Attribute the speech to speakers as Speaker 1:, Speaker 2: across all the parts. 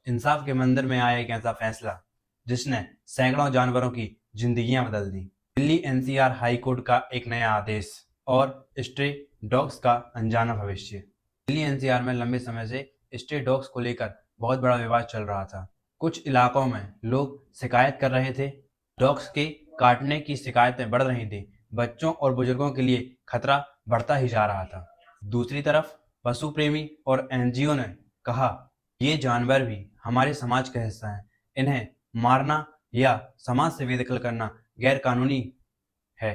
Speaker 1: इंसाफ के मंदिर में आया एक ऐसा फैसला जिसने सैकड़ों जानवरों की जिंदगियां बदल दी। दिल्ली एनसीआर हाई कोर्ट का एक नया आदेश और स्ट्रे डॉग्स का अनजाना भविष्य। दिल्ली एनसीआर में लंबे समय से स्ट्रे डॉग्स को लेकर बहुत बड़ा विवाद चल रहा था। कुछ इलाकों में लोग शिकायत कर रहे थे, डॉग्स के काटने की शिकायतें बढ़ रही थी, बच्चों और बुजुर्गों के लिए खतरा बढ़ता ही जा रहा था। दूसरी तरफ पशु प्रेमी और एनजीओ ने कहा, ये जानवर भी हमारे समाज का हिस्सा हैं, इन्हें मारना या समाज से बेदखल करना गैर कानूनी है।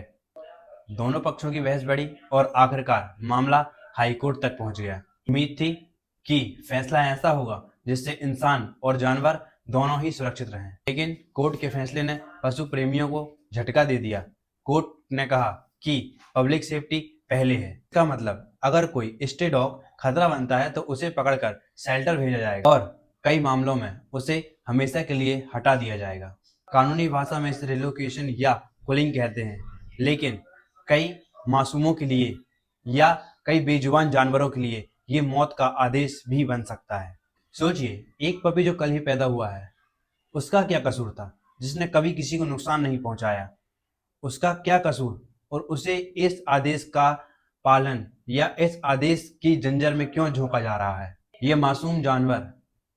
Speaker 1: दोनों पक्षों की बहस बढ़ी और आखिरकार मामला हाईकोर्ट तक पहुंच गया। उम्मीद थी कि फैसला ऐसा होगा जिससे इंसान और जानवर दोनों ही सुरक्षित रहें, लेकिन कोर्ट के फैसले ने पशु प्रेमियों को झटका दे दिया। कोर्ट ने कहा कि पब्लिक सेफ्टी पहले है। इसका मतलब अगर कोई स्टे डॉग खतरा बनता है तो उसे पकड़कर शेल्टर भेजा जाएगा और कई मामलों में उसे हमेशा के लिए हटा दिया जाएगा। कानूनी भाषा में इसे रिलोकेशन या कुलिंग कहते हैं, लेकिन कई मासूमों के लिए या कई बेजुबान जानवरों के लिए ये मौत का आदेश भी बन सकता है। सोचिए, एक पपी जो कल ही पैदा हुआ है, उसका क्या कसूर था, जिसने कभी किसी को नुकसान नहीं पहुंचाया। उसका क्या कसूर और उसे इस आदेश का पालन या इस आदेश की जंजीर में क्यों झोंका जा रहा है। ये मासूम जानवर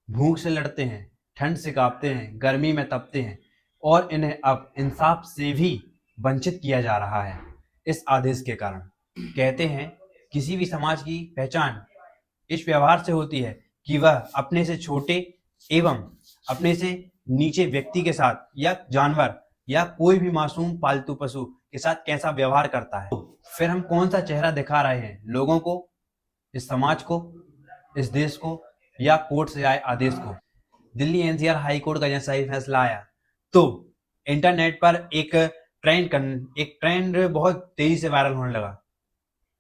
Speaker 1: भूख से लड़ते हैं, ठंड से कांपते हैं, गर्मी में तपते हैं और इन्हें अब इंसाफ से भी वंचित किया जा रहा है इस आदेश के कारण। कहते हैं किसी भी समाज की पहचान इस व्यवहार से होती है कि वह अपने से छोटे एवं अपने से नीचे व्यक्ति के साथ या जानवर या कोई भी मासूम पालतू पशु के साथ कैसा व्यवहार करता है। तो फिर हम कौन सा चेहरा दिखा रहे हैं लोगों को, इस समाज को, इस देश को या कोर्ट से आए आदेश को। दिल्ली एनसीआर हाई कोर्ट का जैसा ही फैसला आया तो इंटरनेट पर एक ट्रेंड बहुत तेजी से वायरल होने लगा।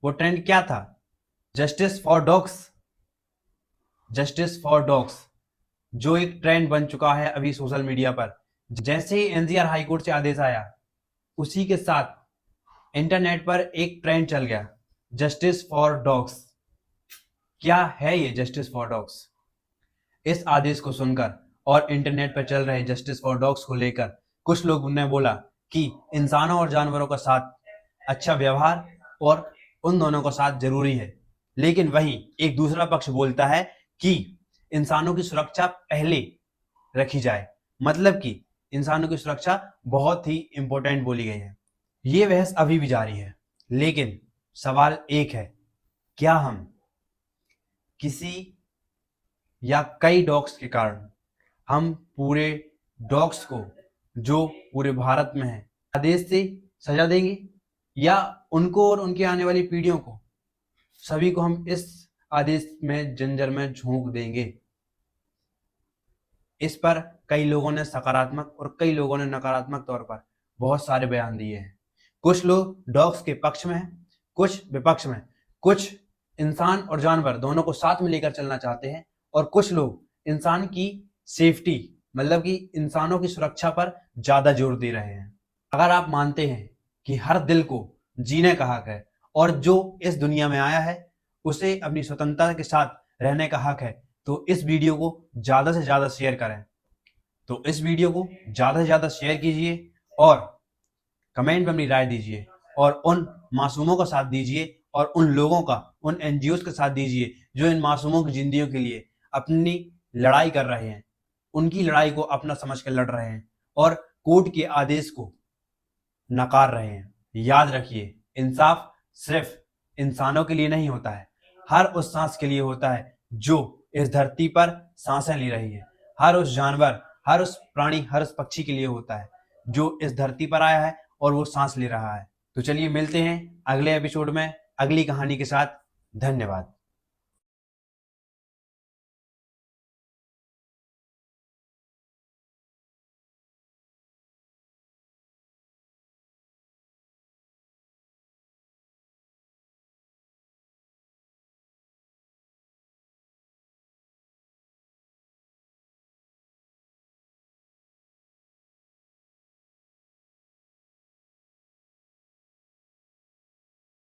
Speaker 1: वो ट्रेंड क्या था? Justice for dogs. Justice for dogs जो एक ट्रेंड बन चुका है अभी सोशल मीडिया पर। जैसे ही एनसीआर हाई कोर्ट से आदेश आया, उसी के साथ इंटरनेट पर एक ट्रेंड चल गया, जस्टिस फॉर डॉग्स। क्या है ये जस्टिस फॉर डॉग्स? इस आदेश को सुनकर और इंटरनेट पर चल रहे जस्टिस फॉर डॉग्स को लेकर कुछ लोगों ने बोला कि इंसानों और जानवरों का साथ अच्छा व्यवहार और उन दोनों का साथ जरूरी है, लेकिन वहीं एक दूसरा पक्ष बोलता है कि इंसानों की सुरक्षा पहले रखी जाए, मतलब कि इंसानों की सुरक्षा बहुत ही इंपॉर्टेंट बोली गई है। ये बहस अभी भी जारी है, लेकिन सवाल एक है, क्या हम किसी या कई डॉग्स के कारण हम पूरे डॉग्स को जो पूरे भारत में है आदेश से सजा देंगे या उनको और उनके आने वाली पीढ़ियों को सभी को हम इस आदेश में जंजीर में झोंक देंगे? इस पर कई लोगों ने सकारात्मक और कई लोगों ने नकारात्मक तौर पर बहुत सारे बयान दिए हैं। कुछ लोग डॉग्स के पक्ष में हैं, कुछ विपक्ष में, कुछ इंसान और जानवर दोनों को साथ में लेकर चलना चाहते हैं और कुछ लोग इंसान की सेफ्टी मतलब कि इंसानों की सुरक्षा पर ज्यादा जोर दे रहे हैं। अगर आप मानते हैं कि हर दिल को जीने का हक है और जो इस दुनिया में आया है उसे अपनी स्वतंत्रता के साथ रहने का हक है, तो इस वीडियो को ज्यादा से ज्यादा शेयर करें। तो इस वीडियो को ज्यादा से ज्यादा शेयर कीजिए और कमेंट में अपनी राय दीजिए और उन मासूमों का साथ दीजिए और उन लोगों का, उन एनजीओज का साथ दीजिए जो इन मासूमों की जिंदगियों के लिए अपनी लड़ाई कर रहे हैं, उनकी लड़ाई को अपना समझ कर लड़ रहे हैं और कोर्ट के आदेश को नकार रहे हैं। याद रखिए, इंसाफ सिर्फ इंसानों के लिए नहीं होता है, हर उस सांस के लिए होता है जो इस धरती पर सांसें ले रही है। हर उस जानवर, हर उस प्राणी, हर उस पक्षी के लिए होता है जो इस धरती पर आया है और वो सांस ले रहा है। तो चलिए मिलते हैं अगले एपिसोड में अगली कहानी के साथ। धन्यवाद।